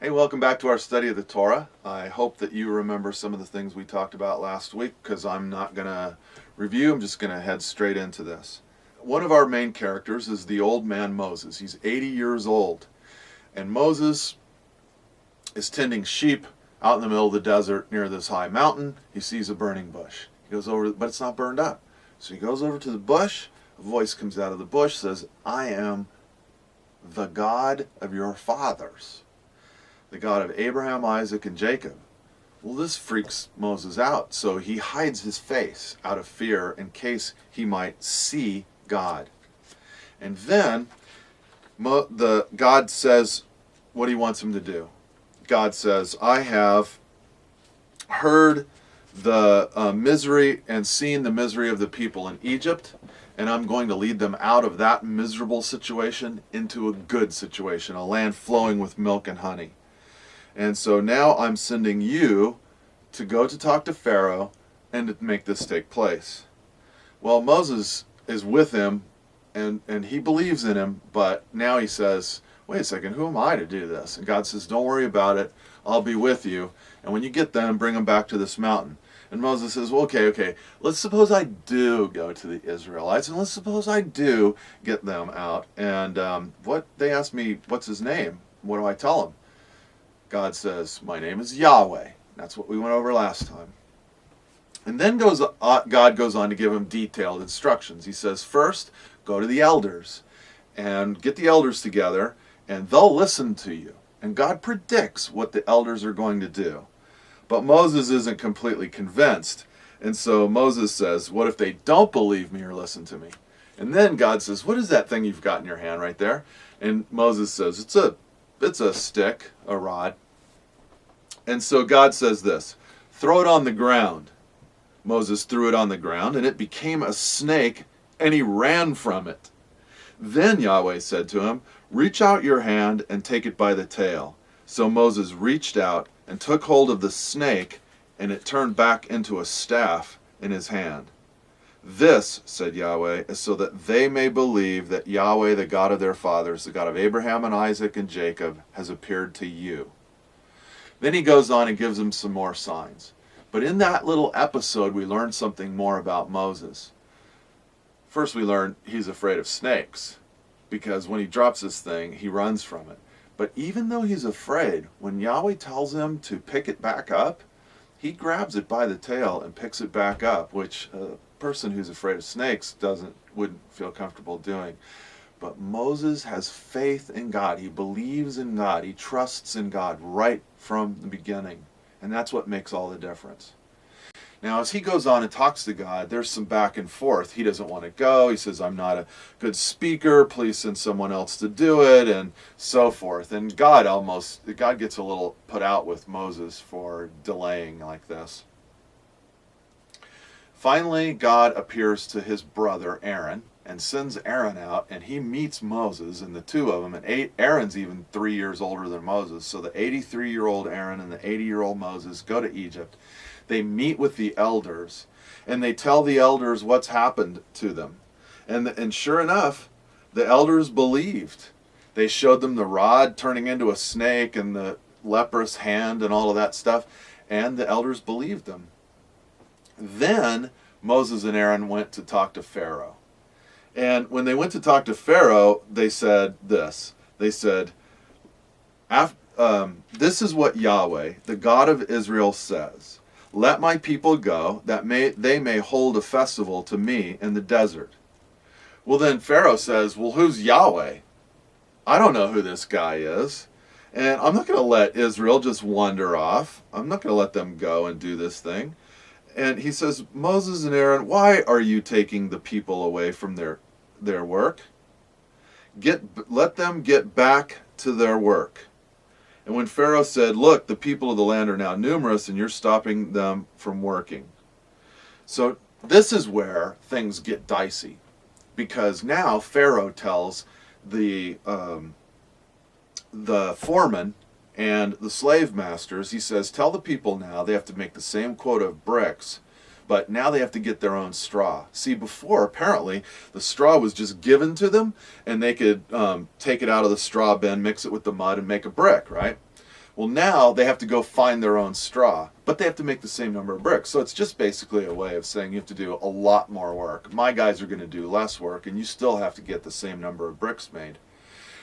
Hey, welcome back to our study of the Torah. I hope that you remember some of the things we talked about last week, because I'm not going to review. I'm just going to head straight into this. One of our main characters is the old man Moses. He's 80 years old. And Moses is tending sheep out in the middle of the desert near this high mountain. He sees a burning bush. He goes over, but it's not burned up. So he goes over to the bush. A voice comes out of the bush, says, "I am the God of your fathers, the God of Abraham, Isaac, and Jacob." Well, this freaks Moses out, so he hides his face out of fear in case he might see God. And then God says what he wants him to do. God says, "I have heard the misery and seen the misery of the people in Egypt, and I'm going to lead them out of that miserable situation into a good situation, a land flowing with milk and honey. And so now I'm sending you to go to talk to Pharaoh and to make this take place." Well, Moses is with him, and he believes in him, but now he says, "Wait a second, who am I to do this?" And God says, "Don't worry about it. I'll be with you. And when you get them, bring them back to this mountain." And Moses says, "Well, okay, let's suppose I do go to the Israelites, and let's suppose I do get them out. And they ask me, what's his name? What do I tell them?" God says, "My name is Yahweh." That's what we went over last time. And then God goes on to give him detailed instructions. He says, first, go to the elders and get the elders together, and they'll listen to you. And God predicts what the elders are going to do. But Moses isn't completely convinced. And so Moses says, "What if they don't believe me or listen to me?" And then God says, "What is that thing you've got in your hand right there?" And Moses says, it's a stick, a rod. And so God says this, "Throw it on the ground." Moses threw it on the ground, and it became a snake, and he ran from it. Then Yahweh said to him, "Reach out your hand and take it by the tail." So Moses reached out and took hold of the snake, and it turned back into a staff in his hand. "This," said Yahweh, "is so that they may believe that Yahweh, the God of their fathers, the God of Abraham and Isaac and Jacob, has appeared to you." Then he goes on and gives them some more signs. But in that little episode, we learned something more about Moses. First, we learned he's afraid of snakes, because when he drops this thing, he runs from it. But even though he's afraid, when Yahweh tells him to pick it back up, he grabs it by the tail and picks it back up, which a person who's afraid of snakes wouldn't feel comfortable doing. But Moses has faith in God. He believes in God. He trusts in God right from the beginning. And that's what makes all the difference. Now, as he goes on and talks to God, there's some back and forth. He doesn't want to go. He says, "I'm not a good speaker. Please send someone else to do it," and so forth. And God gets a little put out with Moses for delaying like this. Finally, God appears to his brother Aaron and sends Aaron out, and he meets Moses, and the two of them, and Aaron's even 3 years older than Moses, so the 83-year-old Aaron and the 80-year-old Moses go to Egypt. They meet with the elders, and they tell the elders what's happened to them. And sure enough, the elders believed. They showed them the rod turning into a snake and the leprous hand and all of that stuff, and the elders believed them. Then Moses and Aaron went to talk to Pharaoh. And when they went to talk to Pharaoh, they said this. They said, "This is what Yahweh, the God of Israel, says. Let my people go, that they may hold a festival to me in the desert." Well, then Pharaoh says, "Well, who's Yahweh? I don't know who this guy is. And I'm not going to let Israel just wander off. I'm not going to let them go and do this thing." And he says, "Moses and Aaron, why are you taking the people away from their work? Let them get back to their work." And when Pharaoh said, "Look, the people of the land are now numerous, and you're stopping them from working." So this is where things get dicey, because now Pharaoh tells the foreman and the slave masters, he says, "Tell the people now they have to make the same quota of bricks, but now they have to get their own straw." See, before, apparently, the straw was just given to them, and they could take it out of the straw bin, mix it with the mud, and make a brick, right? Well, now they have to go find their own straw, but they have to make the same number of bricks. So it's just basically a way of saying you have to do a lot more work. My guys are going to do less work, and you still have to get the same number of bricks made.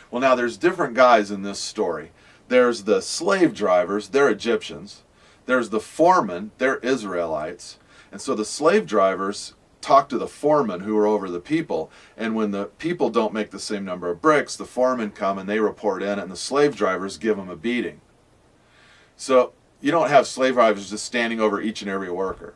Well, now there's different guys in this story. There's the slave drivers, they're Egyptians. There's the foremen, they're Israelites. And so the slave drivers talk to the foremen who are over the people, and when the people don't make the same number of bricks, the foremen come and they report in, and the slave drivers give them a beating. So you don't have slave drivers just standing over each and every worker.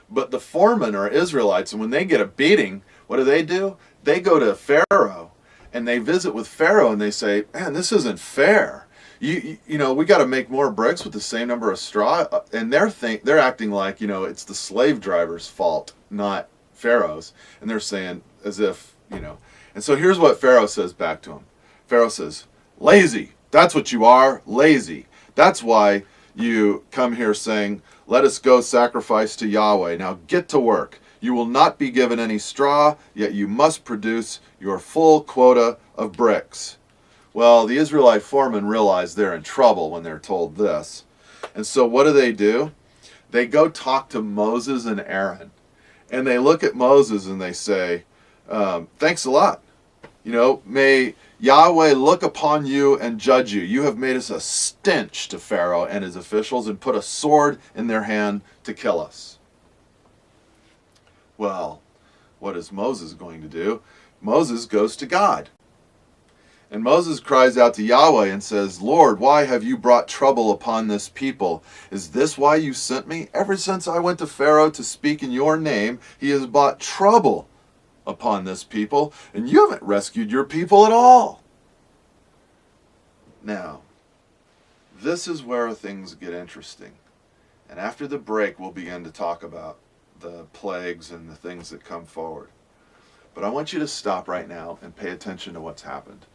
But the foremen are Israelites, and when they get a beating, what do? They go to Pharaoh, and they visit with Pharaoh, and they say, man, this isn't fair. You know, we got to make more bricks with the same number of straw. And they're acting like, it's the slave driver's fault, not Pharaoh's. And they're saying as if, And so here's what Pharaoh says back to him. Pharaoh says, lazy. That's what you are, lazy. That's why you come here saying, let us go sacrifice to Yahweh. Now get to work. You will not be given any straw, yet you must produce your full quota of bricks. Well, the Israelite foremen realize they're in trouble when they're told this. And so what do? They go talk to Moses and Aaron. And they look at Moses and they say, thanks a lot. May Yahweh look upon you and judge you. You have made us a stench to Pharaoh and his officials and put a sword in their hand to kill us. Well, what is Moses going to do? Moses goes to God. And Moses cries out to Yahweh and says, Lord, why have you brought trouble upon this people? Is this why you sent me? Ever since I went to Pharaoh to speak in your name, he has brought trouble upon this people, and you haven't rescued your people at all. Now, this is where things get interesting. And after the break, we'll begin to talk about the plagues and the things that come forward. But I want you to stop right now and pay attention to what's happened.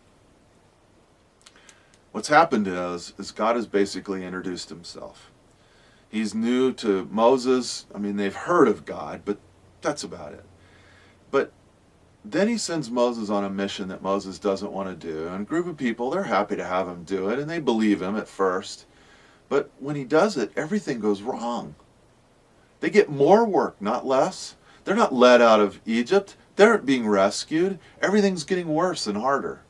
What's happened is God has basically introduced himself. He's new to Moses. I mean, they've heard of God, but that's about it. But then he sends Moses on a mission that Moses doesn't want to do. And a group of people, they're happy to have him do it, and they believe him at first. But when he does it, everything goes wrong. They get more work, not less. They're not led out of Egypt. They're being rescued. Everything's getting worse and harder.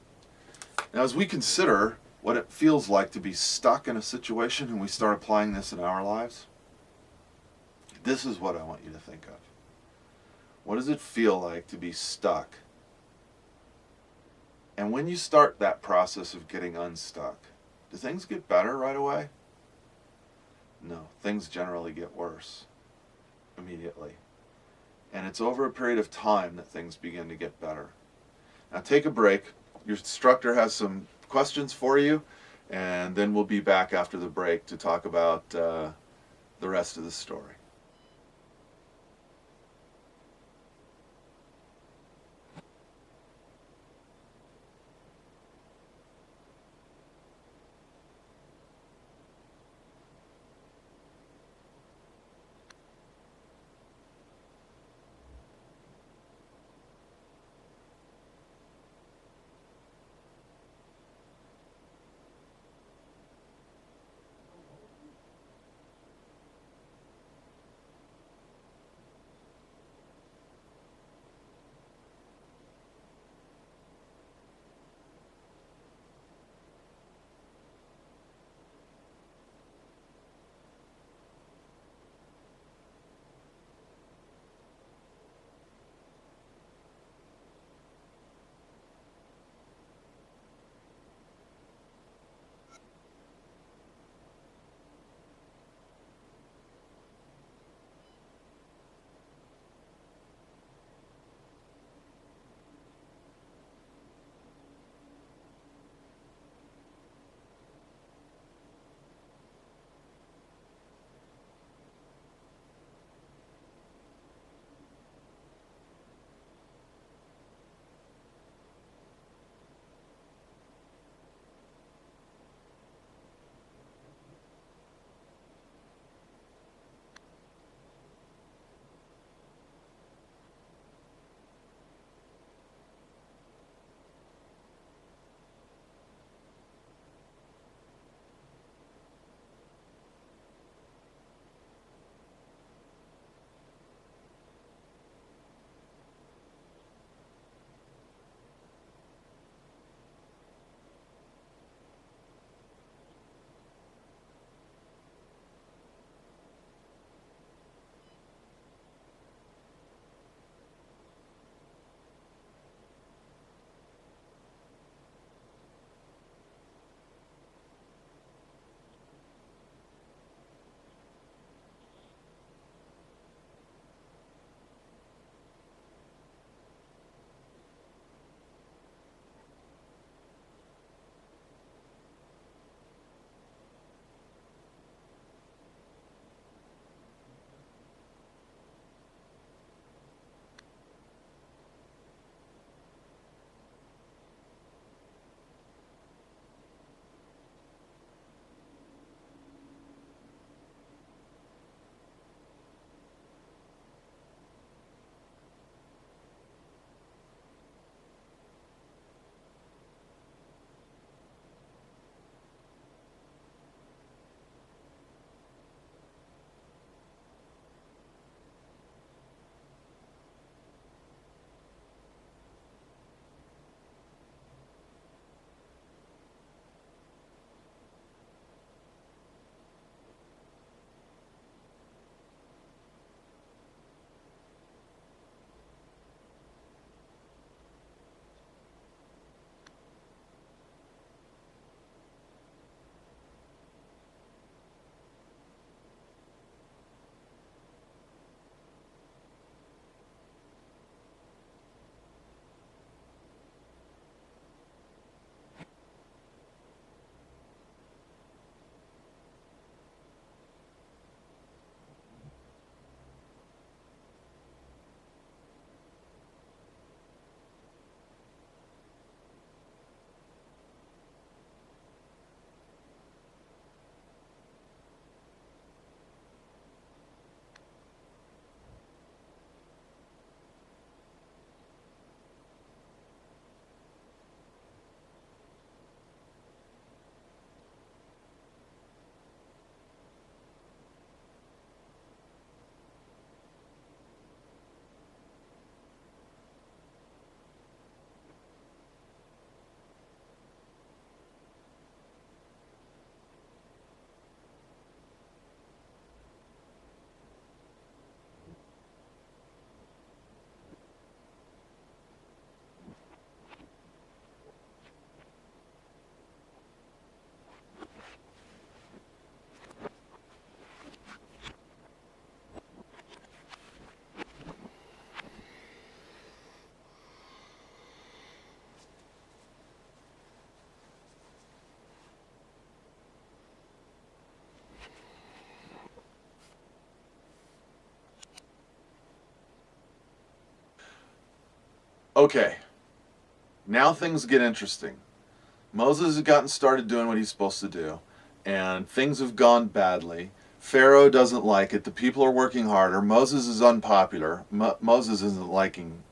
Now, as we consider what it feels like to be stuck in a situation and we start applying this in our lives, this is what I want you to think of. What does it feel like to be stuck? And when you start that process of getting unstuck, do things get better right away? No, things generally get worse immediately. And it's over a period of time that things begin to get better. Now take a break. Your instructor has some questions for you, and then we'll be back after the break to talk about the rest of the story. Okay, now things get interesting. Moses has gotten started doing what he's supposed to do, and things have gone badly. Pharaoh doesn't like it. The people are working harder. Moses is unpopular. Moses isn't liking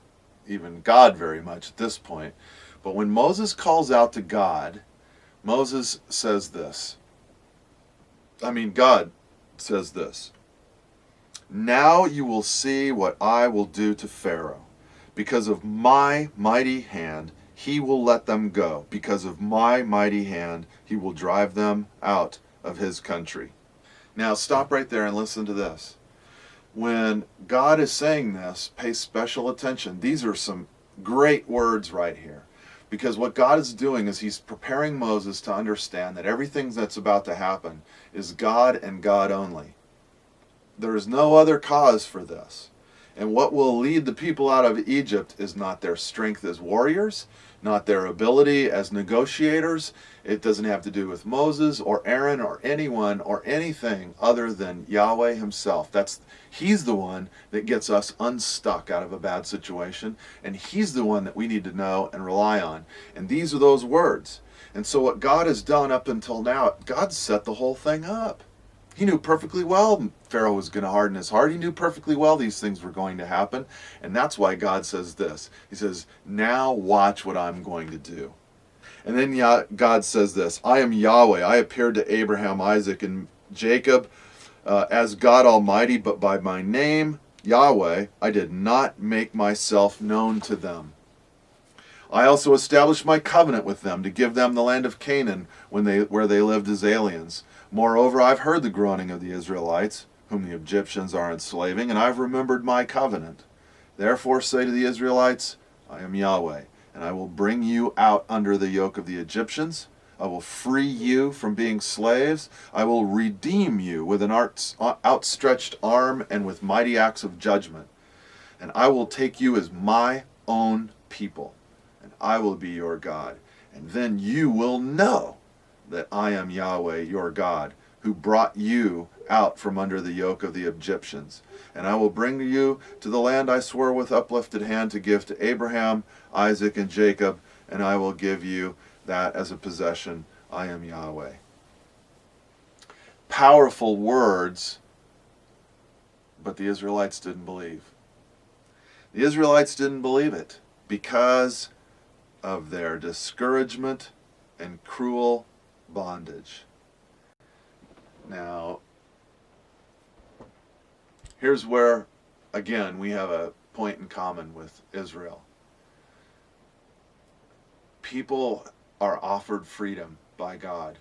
even God very much at this point. But when Moses calls out to God, Moses says this. God says this. Now you will see what I will do to Pharaoh. Because of my mighty hand, he will let them go. Because of my mighty hand, he will drive them out of his country. Now stop right there and listen to this. When God is saying this, pay special attention. These are some great words right here. Because what God is doing is he's preparing Moses to understand that everything that's about to happen is God and God only. There is no other cause for this. And what will lead the people out of Egypt is not their strength as warriors, not their ability as negotiators. It doesn't have to do with Moses or Aaron or anyone or anything other than Yahweh himself. He's the one that gets us unstuck out of a bad situation, and he's the one that we need to know and rely on. And these are those words. And so what God has done up until now, God set the whole thing up. He knew perfectly well Pharaoh was going to harden his heart. He knew perfectly well these things were going to happen. And that's why God says this. He says, now watch what I'm going to do. And then God says this, I am Yahweh. I appeared to Abraham, Isaac, and Jacob as God Almighty, but by my name, Yahweh, I did not make myself known to them. I also established my covenant with them to give them the land of Canaan where they lived as aliens. Moreover, I've heard the groaning of the Israelites, whom the Egyptians are enslaving, and I've remembered my covenant. Therefore say to the Israelites, I am Yahweh, and I will bring you out under the yoke of the Egyptians. I will free you from being slaves. I will redeem you with an outstretched arm and with mighty acts of judgment. And I will take you as my own people, and I will be your God. And then you will know that I am Yahweh, your God, who brought you out from under the yoke of the Egyptians. And I will bring you to the land I swore with uplifted hand to give to Abraham, Isaac, and Jacob, and I will give you that as a possession. I am Yahweh. Powerful words, but the Israelites didn't believe. The Israelites didn't believe it because of their discouragement and cruel bondage. Now, here's where, again, we have a point in common with Israel. People are offered freedom by God,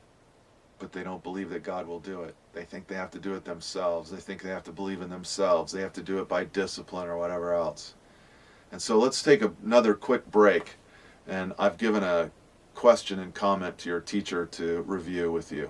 but they don't believe that God will do it. They think they have to do it themselves. They think they have to believe in themselves. They have to do it by discipline or whatever else. And so let's take another quick break, and I've given a question and comment to your teacher to review with you.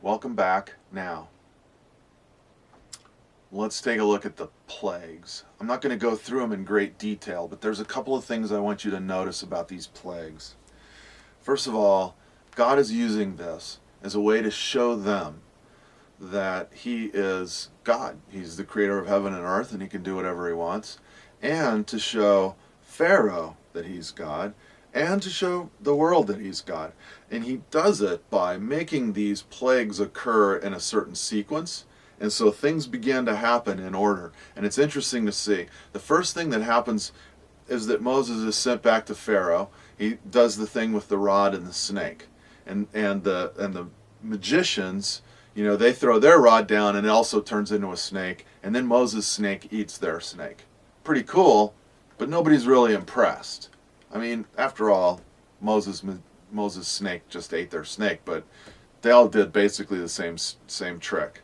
Welcome back. Now, let's take a look at the plagues. I'm not going to go through them in great detail, but there's a couple of things I want you to notice about these plagues. First of all, God is using this as a way to show them that He is God. He's the creator of heaven and earth, and He can do whatever He wants. And to show Pharaoh that He's God, and to show the world that He's God. And He does it by making these plagues occur in a certain sequence. And so things begin to happen in order. And it's interesting to see. The first thing that happens is that Moses is sent back to Pharaoh. He does the thing with the rod and the snake. And the magicians, they throw their rod down and it also turns into a snake. And then Moses' snake eats their snake. Pretty cool, but nobody's really impressed. I mean, after all, Moses' snake just ate their snake, but they all did basically the same trick.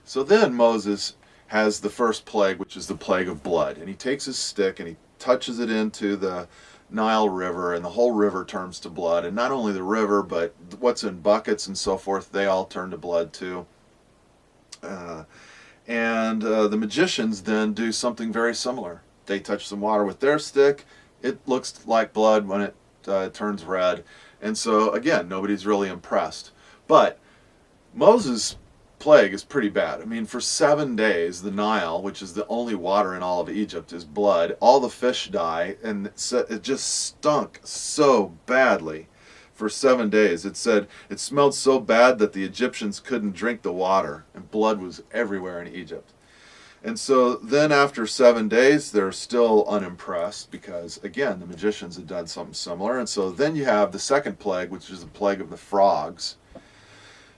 So then Moses has the first plague, which is the plague of blood. And he takes his stick and he touches it into the Nile River, and the whole river turns to blood. And not only the river, but what's in buckets and so forth, they all turn to blood too. The magicians then do something very similar. They touch some water with their stick. It looks like blood when it turns red. And so, again, nobody's really impressed. But Moses' plague is pretty bad. I mean, for 7 days, the Nile, which is the only water in all of Egypt, is blood. All the fish die, and it just stunk so badly for 7 days. It said it smelled so bad that the Egyptians couldn't drink the water, and blood was everywhere in Egypt. And so then after 7 days, they're still unimpressed because, again, the magicians had done something similar. And so then you have the second plague, which is the plague of the frogs.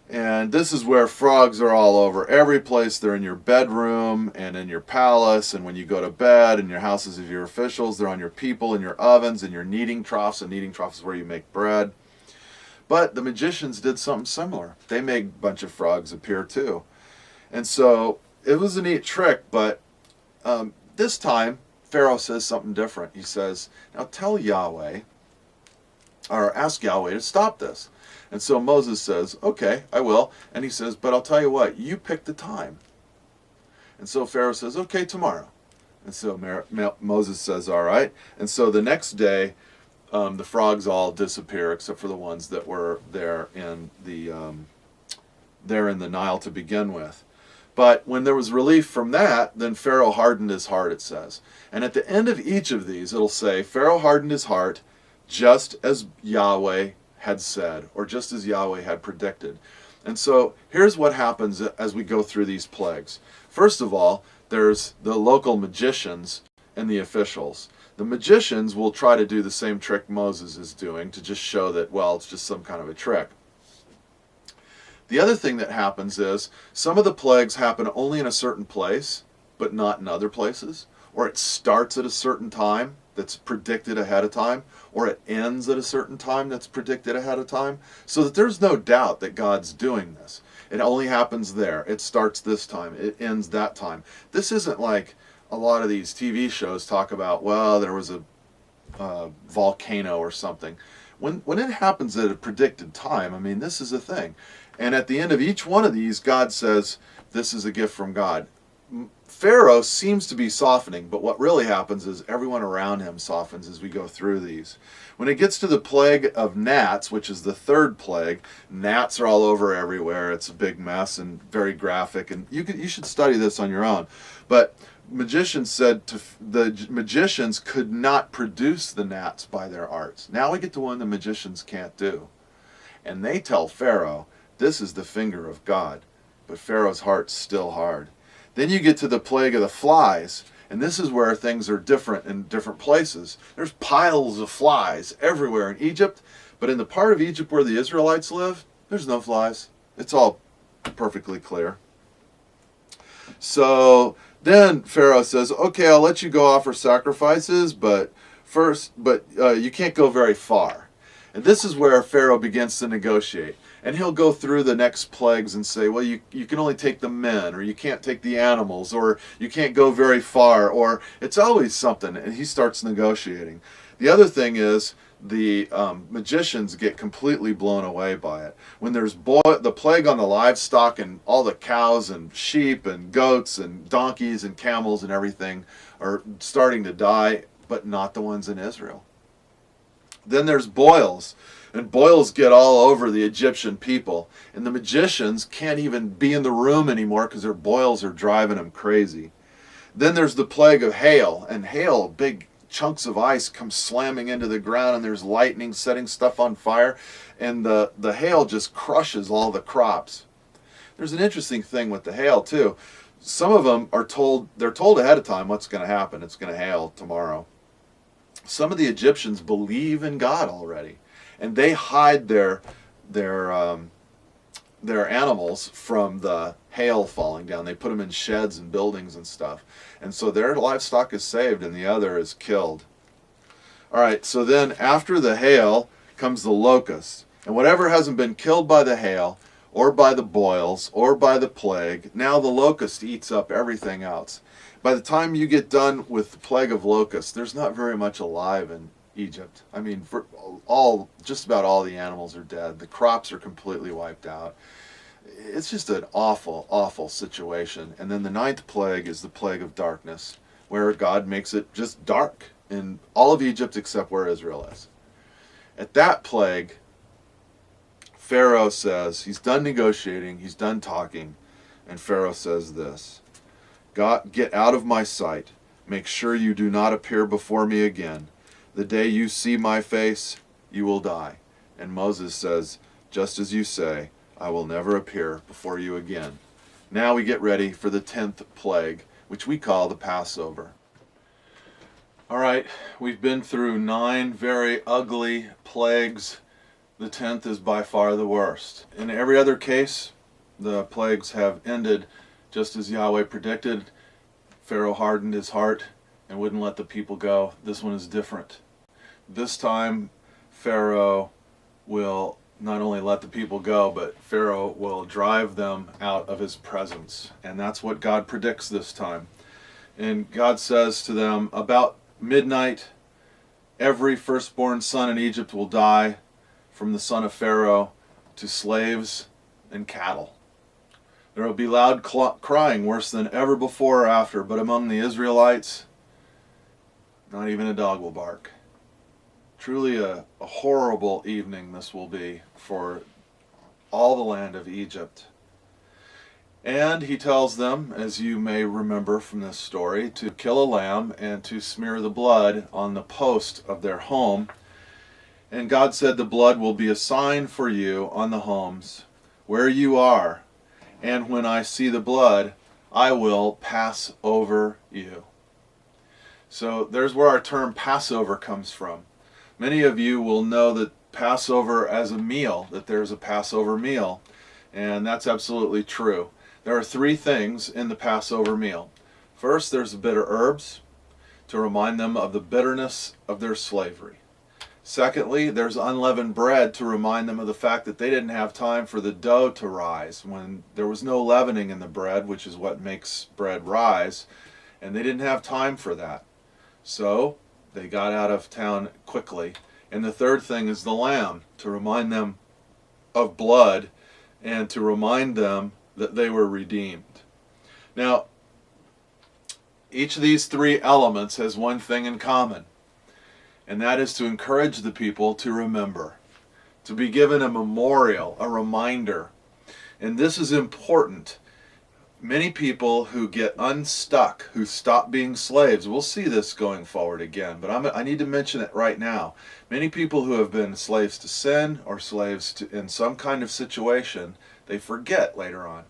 And this is where frogs are all over every place. They're in your bedroom and in your palace, and when you go to bed, in your houses of your officials. They're on your people, in your ovens, in your kneading troughs. A kneading trough is where you make bread. But the magicians did something similar. They made a bunch of frogs appear too. And so it was a neat trick, but this time Pharaoh says something different. He says, now tell Yahweh, or ask Yahweh to stop this. And so Moses says, okay, I will. And he says, but I'll tell you what, you pick the time. And so Pharaoh says, okay, tomorrow. And so Moses says, all right. And so the next day, the frogs all disappear except for the ones that were there in the Nile to begin with. But when there was relief from that, then Pharaoh hardened his heart, it says. And at the end of each of these, it'll say, Pharaoh hardened his heart just as Yahweh had said, or just as Yahweh had predicted. And so here's what happens as we go through these plagues. First of all, there's the local magicians and the officials. The magicians will try to do the same trick Moses is doing to just show that, well, it's just some kind of a trick. The other thing that happens is some of the plagues happen only in a certain place, but not in other places. Or it starts at a certain time that's predicted ahead of time, or it ends at a certain time that's predicted ahead of time, so that there's no doubt that God's doing this. It only happens there. It starts this time. It ends that time. This isn't like a lot of these TV shows talk about, well, there was a volcano or something. When it happens at a predicted time, I mean, this is a thing. And at the end of each one of these, God says, this is a gift from God. Pharaoh seems to be softening, but what really happens is everyone around him softens as we go through these. When it gets to the plague of gnats, which is the third plague, gnats are all over everywhere. It's a big mess and very graphic, and you should study this on your own. But magicians said the magicians could not produce the gnats by their arts. Now we get to one the magicians can't do. And they tell Pharaoh, this is the finger of God. But Pharaoh's heart's still hard. Then you get to the plague of the flies, and this is where things are different in different places. There's piles of flies everywhere in Egypt, but in the part of Egypt where the Israelites live, there's no flies. It's all perfectly clear. So then Pharaoh says, okay, I'll let you go offer sacrifices, but you can't go very far. And this is where Pharaoh begins to negotiate. And he'll go through the next plagues and say, well, you can only take the men, or you can't take the animals, or you can't go very far, or it's always something. And he starts negotiating. The other thing is the magicians get completely blown away by it. When there's the plague on the livestock, and all the cows and sheep and goats and donkeys and camels and everything are starting to die, but not the ones in Israel. Then there's boils, and boils get all over the Egyptian people, and the magicians can't even be in the room anymore because their boils are driving them crazy. Then there's the plague of hail, and hail, big chunks of ice come slamming into the ground, and there's lightning setting stuff on fire, and the hail just crushes all the crops. There's an interesting thing with the hail too. Some of them they're told ahead of time what's going to happen. It's going to hail tomorrow. Some of the Egyptians believe in God already, and they hide their animals from the hail falling down. They put them in sheds and buildings and stuff. And so their livestock is saved and the other is killed. All right, so then after the hail comes the locust. And whatever hasn't been killed by the hail or by the boils or by the plague, now the locust eats up everything else. By the time you get done with the plague of locusts, there's not very much alive in Egypt. I mean, just about all the animals are dead. The crops are completely wiped out. It's just an awful, awful situation. And then the 9th plague is the plague of darkness, where God makes it just dark in all of Egypt except where Israel is. At that plague, Pharaoh says, he's done negotiating, he's done talking, and Pharaoh says this: God, get out of my sight. Make sure you do not appear before me again. The day you see my face, you will die. And Moses says, just as you say, I will never appear before you again. Now we get ready for the 10th plague, which we call the Passover. All right, we've been through 9 very ugly plagues. The 10th is by far the worst. In every other case, the plagues have ended just as Yahweh predicted. Pharaoh hardened his heart and wouldn't let the people go. This one is different. This time, Pharaoh will not only let the people go, but Pharaoh will drive them out of his presence. And that's what God predicts this time. And God says to them, about midnight, every firstborn son in Egypt will die, from the son of Pharaoh to slaves and cattle. There will be loud crying, worse than ever before or after, but among the Israelites, not even a dog will bark. Truly a horrible evening this will be for all the land of Egypt. And he tells them, as you may remember from this story, to kill a lamb and to smear the blood on the post of their home. And God said, the blood will be a sign for you on the homes where you are, and when I see the blood, I will pass over you. So there's where our term Passover comes from. Many of you will know that Passover as a meal, that there's a Passover meal, and that's absolutely true. There are 3 things in the Passover meal. First, there's the bitter herbs to remind them of the bitterness of their slavery. Secondly, there's unleavened bread to remind them of the fact that they didn't have time for the dough to rise when there was no leavening in the bread, which is what makes bread rise, and they didn't have time for that. So they got out of town quickly. And the third thing is the lamb, to remind them of blood and to remind them that they were redeemed. Now, each of these 3 elements has one thing in common, and that is to encourage the people to remember, to be given a memorial, a reminder. And this is important. Many people who get unstuck, who stop being slaves, we'll see this going forward again, but I need to mention it right now. Many people who have been slaves to sin or slaves to, in some kind of situation, they forget later on.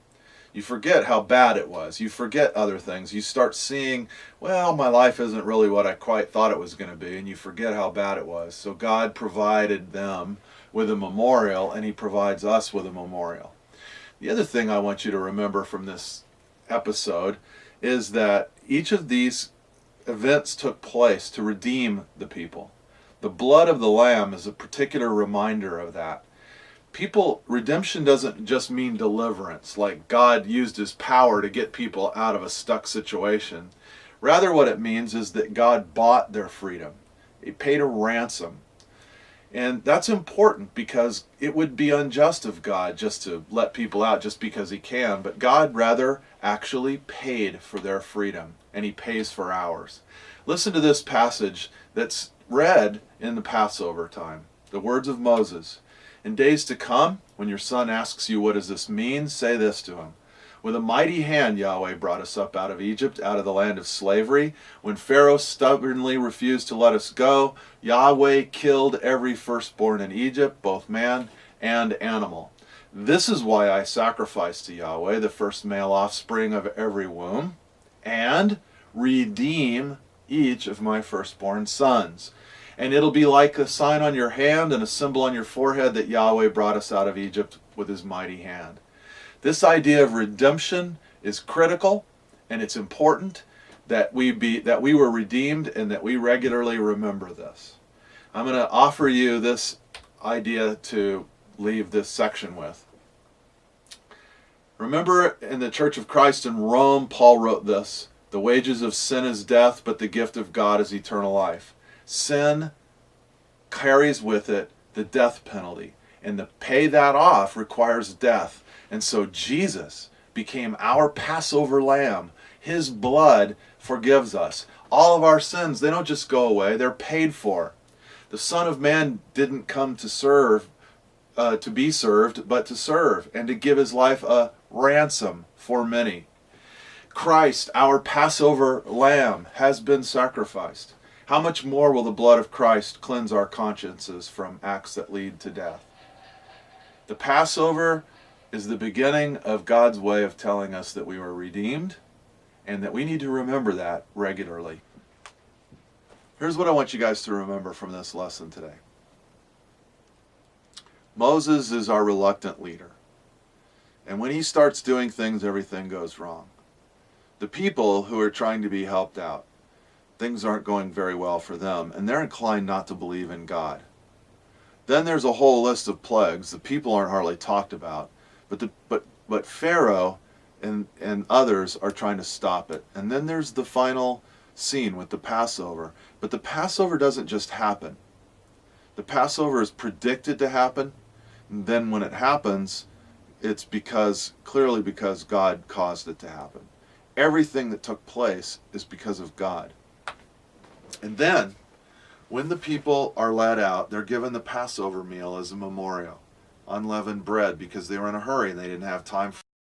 You forget how bad it was. You forget other things. You start seeing, well, my life isn't really what I quite thought it was going to be, and you forget how bad it was. So God provided them with a memorial, and He provides us with a memorial. The other thing I want you to remember from this episode is that each of these events took place to redeem the people. The blood of the lamb is a particular reminder of that. Redemption doesn't just mean deliverance, like God used His power to get people out of a stuck situation. Rather, what it means is that God bought their freedom. He paid a ransom. And that's important because it would be unjust of God just to let people out just because he can. But God rather actually paid for their freedom, and he pays for ours. Listen to this passage that's read in the Passover time. The words of Moses. In days to come, when your son asks you, what does this mean? Say this to him. With a mighty hand Yahweh brought us up out of Egypt, out of the land of slavery. When Pharaoh stubbornly refused to let us go, Yahweh killed every firstborn in Egypt, both man and animal. This is why I sacrifice to Yahweh the first male offspring of every womb, and redeem each of my firstborn sons. And it'll be like a sign on your hand and a symbol on your forehead that Yahweh brought us out of Egypt with his mighty hand. This idea of redemption is critical, and it's important that we were redeemed and that we regularly remember this. I'm going to offer you this idea to leave this section with. Remember, in the Church of Christ in Rome, Paul wrote this: the wages of sin is death, but the gift of God is eternal life. Sin carries with it the death penalty, and to pay that off requires death. And so Jesus became our Passover lamb. His blood forgives us. All of our sins, they don't just go away, they're paid for. The Son of Man didn't come to serve, to be served, but to serve, and to give his life a ransom for many. Christ, our Passover lamb, has been sacrificed. How much more will the blood of Christ cleanse our consciences from acts that lead to death? The Passover is the beginning of God's way of telling us that we were redeemed and that we need to remember that regularly. Here's what I want you guys to remember from this lesson today. Moses is our reluctant leader. And when he starts doing things, everything goes wrong. The people who are trying to be helped out, things aren't going very well for them, and they're inclined not to believe in God. Then there's a whole list of plagues. The people aren't hardly talked about. But Pharaoh and others are trying to stop it. And then there's the final scene with the Passover. But the Passover doesn't just happen. The Passover is predicted to happen. And then when it happens, it's clearly because God caused it to happen. Everything that took place is because of God. And then, when the people are led out, they're given the Passover meal as a memorial. Unleavened bread, because they were in a hurry and they didn't have time for